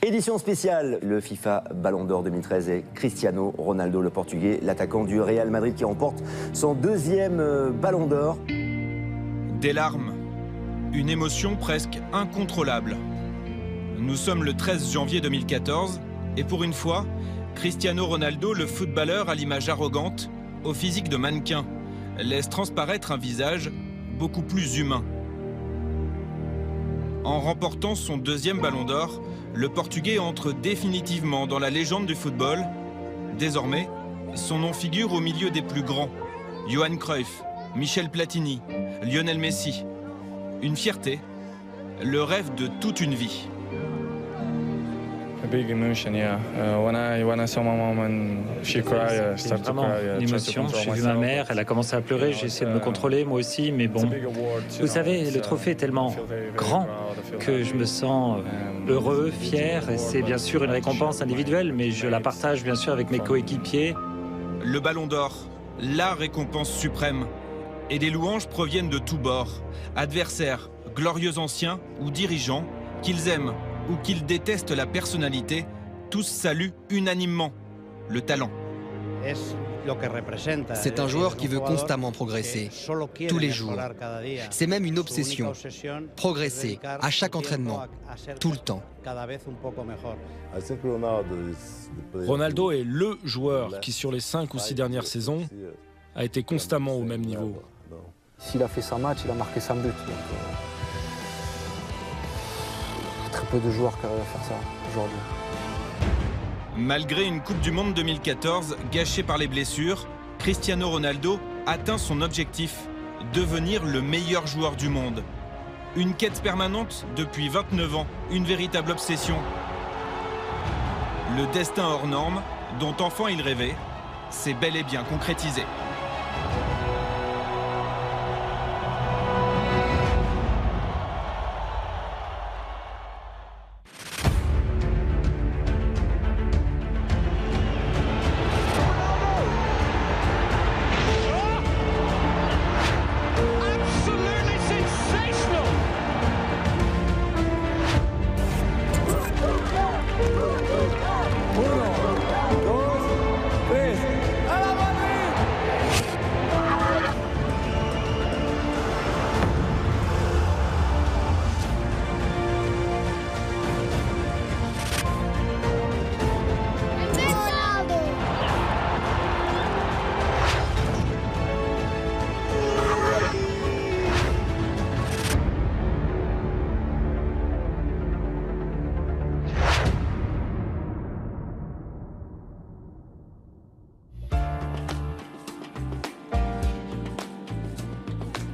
Édition spéciale, le FIFA Ballon d'Or 2013 et Cristiano Ronaldo, le Portugais, l'attaquant du Real Madrid qui remporte son deuxième Ballon d'Or. Des larmes, une émotion presque incontrôlable. Nous sommes le 13 janvier 2014 et pour une fois, Cristiano Ronaldo, le footballeur à l'image arrogante, au physique de mannequin, laisse transparaître un visage beaucoup plus humain. En remportant son deuxième Ballon d'Or, le Portugais entre définitivement dans la légende du football. Désormais, son nom figure au milieu des plus grands. Johan Cruyff, Michel Platini, Lionel Messi. Une fierté, le rêve de toute une vie. Big emotion, yeah. When I saw my mom and she cried, c'est vraiment une émotion. J'ai vu ma mère, elle a commencé à pleurer, j'ai essayé de me contrôler moi aussi, mais bon. Vous savez, le trophée est tellement grand que je me sens heureux, fier. C'est bien sûr une récompense individuelle, mais je la partage bien sûr avec mes coéquipiers. Le Ballon d'Or, la récompense suprême. Et des louanges proviennent de tous bords. Adversaires, glorieux anciens ou dirigeants, qu'ils aiment ou qu'ils détestent la personnalité, tous saluent unanimement le talent. C'est un joueur qui veut constamment progresser, tous les jours. C'est même une obsession. Progresser, à chaque entraînement, tout le temps. Ronaldo est le joueur qui, sur les 5 ou 6 dernières saisons, a été constamment au même niveau. S'il a fait 100 matchs, il a marqué 100 buts. Donc, très peu de joueurs qui arrivent à faire ça aujourd'hui. Malgré une Coupe du Monde 2014 gâchée par les blessures, Cristiano Ronaldo atteint son objectif, devenir le meilleur joueur du monde. Une quête permanente depuis 29 ans, une véritable obsession. Le destin hors norme, dont enfant il rêvait, s'est bel et bien concrétisé.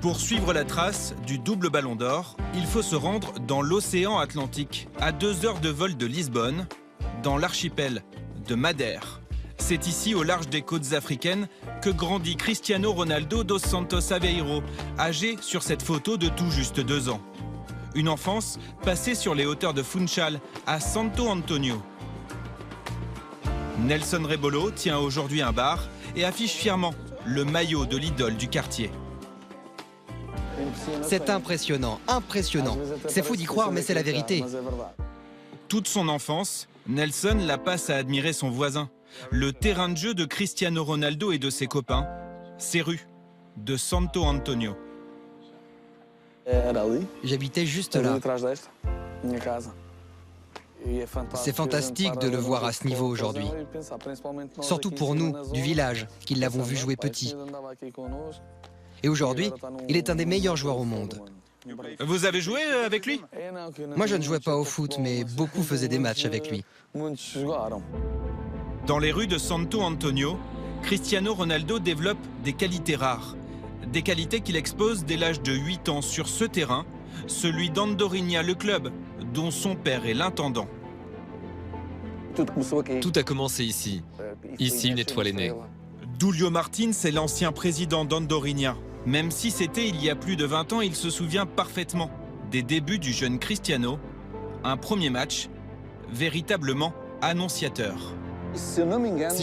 Pour suivre la trace du double Ballon d'Or, il faut se rendre dans l'océan Atlantique, à 2 heures de vol de Lisbonne, dans l'archipel de Madère. C'est ici, au large des côtes africaines, que grandit Cristiano Ronaldo dos Santos Aveiro, âgé sur cette photo de tout juste 2 ans. Une enfance passée sur les hauteurs de Funchal, à Santo Antonio. Nelson Rebolo tient aujourd'hui un bar et affiche fièrement le maillot de l'idole du quartier. C'est impressionnant, impressionnant. C'est fou d'y croire, mais c'est la vérité. Toute son enfance, Nelson la passe à admirer son voisin. Le terrain de jeu de Cristiano Ronaldo et de ses copains, ses rues de Santo Antonio. J'habitais juste là. C'est fantastique de le voir à ce niveau aujourd'hui. Surtout pour nous, du village, qui l'avons vu jouer petit. Et aujourd'hui, il est un des meilleurs joueurs au monde. Vous avez joué avec lui? Moi, je ne jouais pas au foot, mais beaucoup faisaient des matchs avec lui. Dans les rues de Santo Antonio, Cristiano Ronaldo développe des qualités rares. Des qualités qu'il expose dès l'âge de 8 ans sur ce terrain, celui d'Andorinha, le club, dont son père est l'intendant. Tout a commencé ici. Ici, une étoile est née. Dúlio Martins est l'ancien président d'Andorinha. Même si c'était il y a plus de 20 ans, il se souvient parfaitement des débuts du jeune Cristiano. Un premier match véritablement annonciateur. Si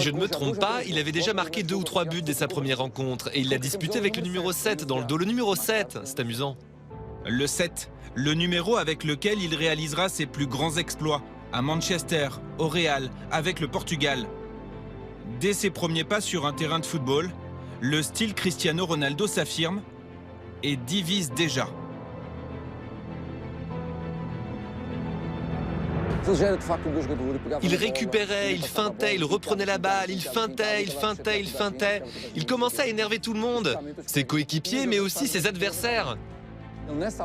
je ne me trompe pas, il avait déjà marqué 2 ou 3 buts dès sa première rencontre et il l'a disputé avec le numéro 7 dans le dos. Le numéro 7, c'est amusant. Le 7, le numéro avec lequel il réalisera ses plus grands exploits. à Manchester, au Real, avec le Portugal. Dès ses premiers pas sur un terrain de football, le style Cristiano Ronaldo s'affirme et divise déjà. Il récupérait, il feintait, il reprenait la balle, il feintait, il feintait, il feintait. Il commençait à énerver tout le monde, ses coéquipiers mais aussi ses adversaires.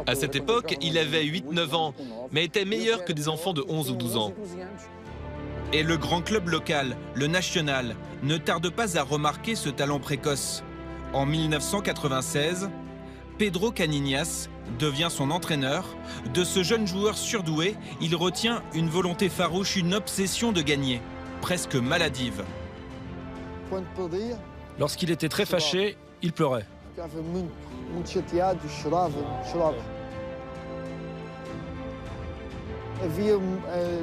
À cette époque, il avait 8-9 ans, mais était meilleur que des enfants de 11 ou 12 ans. Et le grand club local, le Nacional, ne tarde pas à remarquer ce talent précoce. En 1996, Pedro Caninhas devient son entraîneur. De ce jeune joueur surdoué, il retient une volonté farouche, une obsession de gagner, presque maladive. Lorsqu'il était très fâché, il pleurait.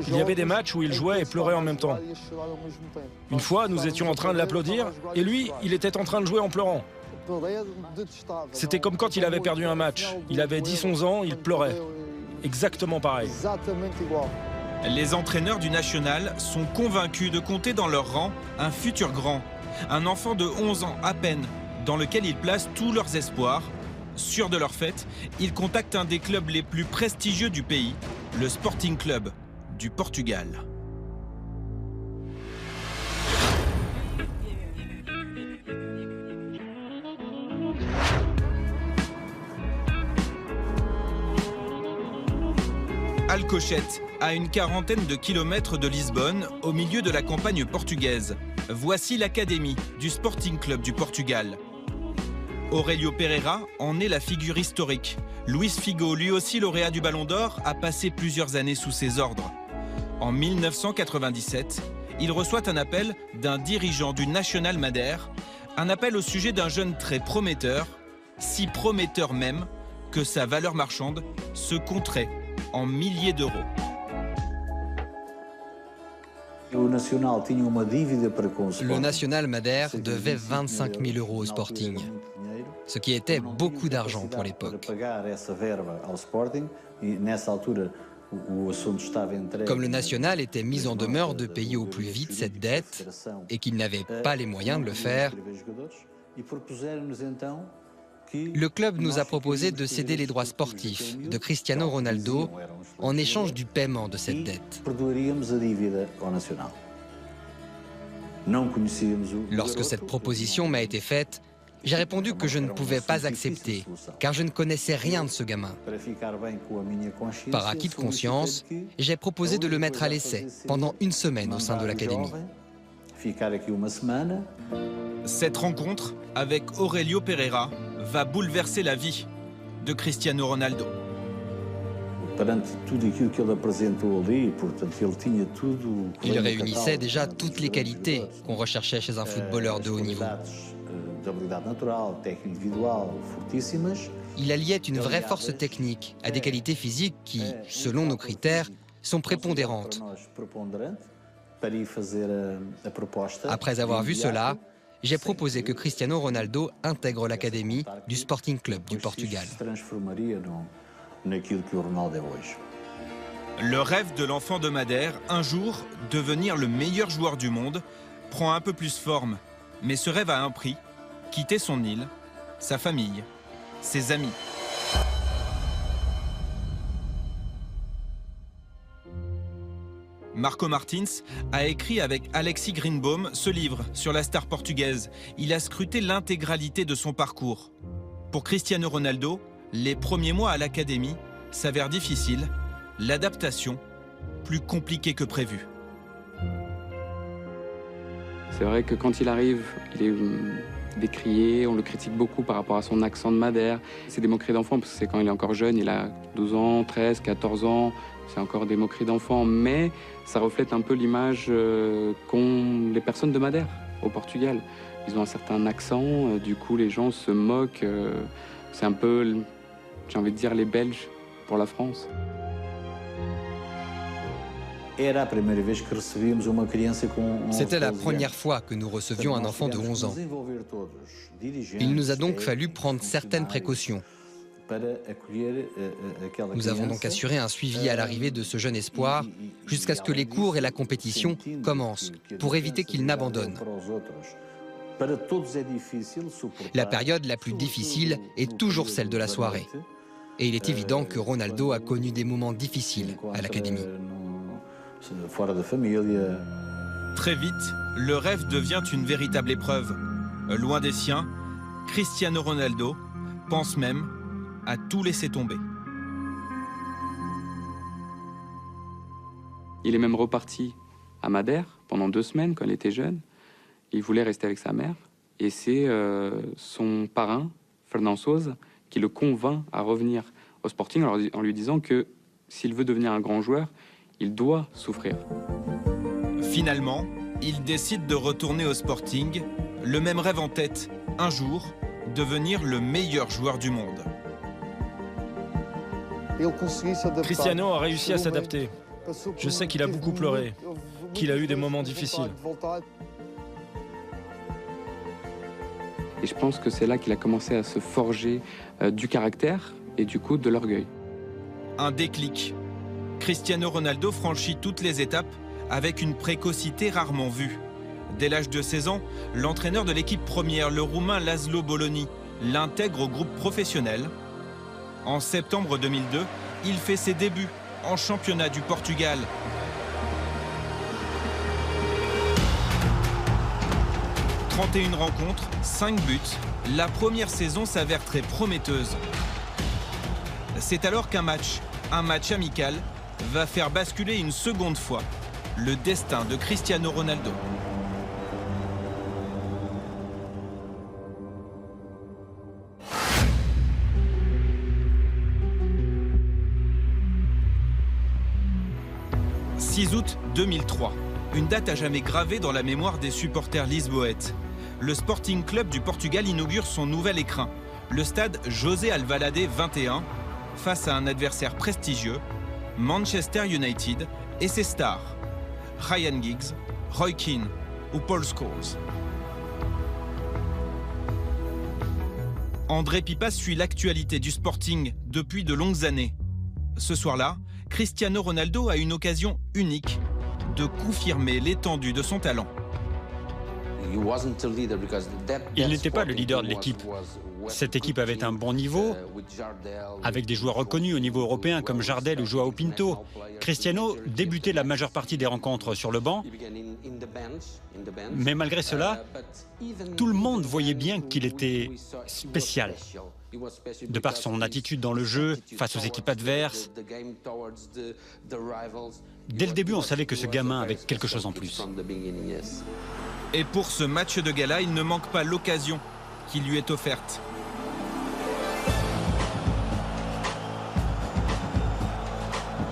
Il y avait des matchs où il jouait et pleurait en même temps. Une fois, nous étions en train de l'applaudir et lui, il était en train de jouer en pleurant. C'était comme quand il avait perdu un match. Il avait 10-11 ans, il pleurait. Exactement pareil. Les entraîneurs du Nacional sont convaincus de compter dans leur rang un futur grand, un enfant de 11 ans à peine, dans lequel ils placent tous leurs espoirs. Sûrs de leur fête, ils contactent un des clubs les plus prestigieux du pays, le Sporting Club du Portugal. Alcochete, à une quarantaine de kilomètres de Lisbonne, au milieu de la campagne portugaise. Voici l'académie du Sporting Club du Portugal. Aurélio Pereira en est la figure historique. Luis Figo, lui aussi lauréat du Ballon d'Or, a passé plusieurs années sous ses ordres. En 1997, il reçoit un appel d'un dirigeant du Nacional Madère, un appel au sujet d'un jeune très prometteur, si prometteur même que sa valeur marchande se compterait en milliers d'euros. Le Nacional Madère devait 25 000 euros au Sporting, ce qui était beaucoup d'argent pour l'époque. Comme le Nacional était mis en demeure de payer au plus vite cette dette et qu'il n'avait pas les moyens de le faire, le club nous a proposé de céder les droits sportifs de Cristiano Ronaldo en échange du paiement de cette dette. Lorsque cette proposition m'a été faite, j'ai répondu que je ne pouvais pas accepter, car je ne connaissais rien de ce gamin. Par acquis de conscience, j'ai proposé de le mettre à l'essai pendant une semaine au sein de l'académie. Cette rencontre avec Aurélio Pereira va bouleverser la vie de Cristiano Ronaldo. Il réunissait déjà toutes les qualités qu'on recherchait chez un footballeur de haut niveau. Il alliait une vraie force technique à des qualités physiques qui, selon nos critères, sont prépondérantes. Après avoir vu cela, j'ai proposé que Cristiano Ronaldo intègre l'académie du Sporting Club du Portugal. Le rêve de l'enfant de Madère, un jour devenir le meilleur joueur du monde, prend un peu plus forme. Mais ce rêve a un prix, quitter son île, sa famille, ses amis. Marco Martins a écrit avec Alexis Greenbaum ce livre sur la star portugaise. Il a scruté l'intégralité de son parcours. Pour Cristiano Ronaldo, les premiers mois à l'académie s'avèrent difficiles, l'adaptation plus compliquée que prévu. C'est vrai que quand il arrive, il est décrié, on le critique beaucoup par rapport à son accent de Madère. C'est des moqueries d'enfant parce que c'est quand il est encore jeune, il a 12 ans, 13, 14 ans, c'est encore des moqueries d'enfant, mais ça reflète un peu l'image qu'ont les personnes de Madère au Portugal. Ils ont un certain accent, du coup les gens se moquent, c'est un peu, j'ai envie de dire, les Belges pour la France. C'était la première fois que nous recevions un enfant de 11 ans. Il nous a donc fallu prendre certaines précautions. Nous avons donc assuré un suivi à l'arrivée de ce jeune espoir jusqu'à ce que les cours et la compétition commencent, pour éviter qu'il n'abandonne. La période la plus difficile est toujours celle de la soirée. Et il est évident que Ronaldo a connu des moments difficiles à l'académie. Très vite, le rêve devient une véritable épreuve. Loin des siens, Cristiano Ronaldo pense même à tout laisser tomber. Il est même reparti à Madère pendant 2 semaines quand il était jeune. Il voulait rester avec sa mère. Et c'est son parrain, Fernand Souza, qui le convainc à revenir au Sporting en lui disant que s'il veut devenir un grand joueur, il doit souffrir. Finalement, il décide de retourner au Sporting, le même rêve en tête, un jour, devenir le meilleur joueur du monde. Cristiano a réussi à s'adapter. Je sais qu'il a beaucoup pleuré, qu'il a eu des moments difficiles. Et je pense que c'est là qu'il a commencé à se forger du caractère et du coup de l'orgueil. Un déclic. Cristiano Ronaldo franchit toutes les étapes avec une précocité rarement vue. Dès l'âge de 16 ans, l'entraîneur de l'équipe première, le Roumain Laszlo Bologna, l'intègre au groupe professionnel. En septembre 2002, il fait ses débuts en championnat du Portugal. « 31 rencontres, 5 buts. La première saison s'avère très prometteuse. C'est alors qu'un match amical, va faire basculer une seconde fois le destin de Cristiano Ronaldo. « 6 août 2003, une date à jamais gravée dans la mémoire des supporters lisboètes. Le Sporting Club du Portugal inaugure son nouvel écrin, le stade José Alvalade 21, face à un adversaire prestigieux, Manchester United et ses stars, Ryan Giggs, Roy Keane ou Paul Scholes. André Pipas suit l'actualité du Sporting depuis de longues années. Ce soir-là, Cristiano Ronaldo a une occasion unique de confirmer l'étendue de son talent. Il n'était pas le leader de l'équipe. Cette équipe avait un bon niveau, avec des joueurs reconnus au niveau européen comme Jardel ou Joao Pinto. Cristiano débutait la majeure partie des rencontres sur le banc, mais malgré cela, tout le monde voyait bien qu'il était spécial. De par son attitude dans le jeu, face aux équipes adverses. Dès le début, on savait que ce gamin avait quelque chose en plus. Et pour ce match de gala, il ne manque pas l'occasion qui lui est offerte.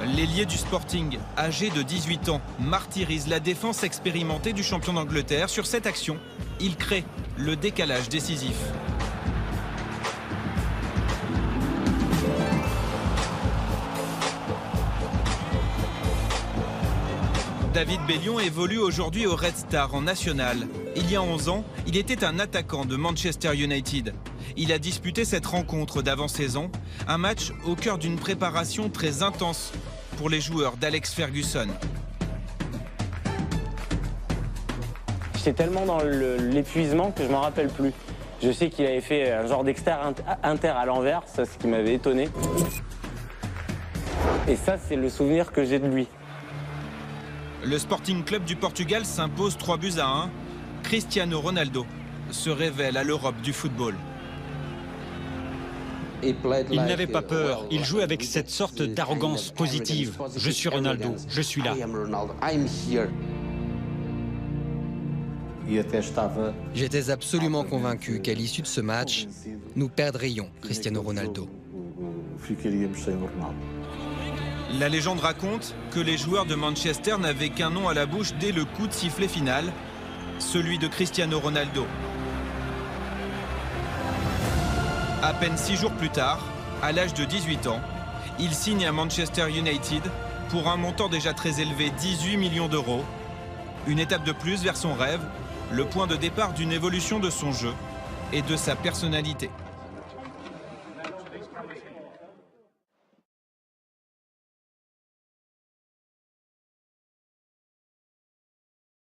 L'ailier du Sporting, âgé de 18 ans, martyrise la défense expérimentée du champion d'Angleterre. Sur cette action, il crée le décalage décisif. David Bellion évolue aujourd'hui au Red Star en National. Il y a 11 ans, il était un attaquant de Manchester United. Il a disputé cette rencontre d'avant-saison, un match au cœur d'une préparation très intense pour les joueurs d'Alex Ferguson. J'étais tellement dans l'épuisement que je m'en rappelle plus. Je sais qu'il avait fait un genre d'exter-inter à l'envers, ça c'est ce qui m'avait étonné. Et ça, c'est le souvenir que j'ai de lui. Le Sporting Club du Portugal s'impose 3-1. Cristiano Ronaldo se révèle à l'Europe du football. Il n'avait pas peur, il jouait avec cette sorte d'arrogance positive. Je suis Ronaldo, je suis là. J'étais absolument convaincu qu'à l'issue de ce match, nous perdrions Cristiano Ronaldo. La légende raconte que les joueurs de Manchester n'avaient qu'un nom à la bouche dès le coup de sifflet final, celui de Cristiano Ronaldo. À peine 6 jours plus tard, à l'âge de 18 ans, il signe à Manchester United pour un montant déjà très élevé, 18 millions d'euros. Une étape de plus vers son rêve, le point de départ d'une évolution de son jeu et de sa personnalité.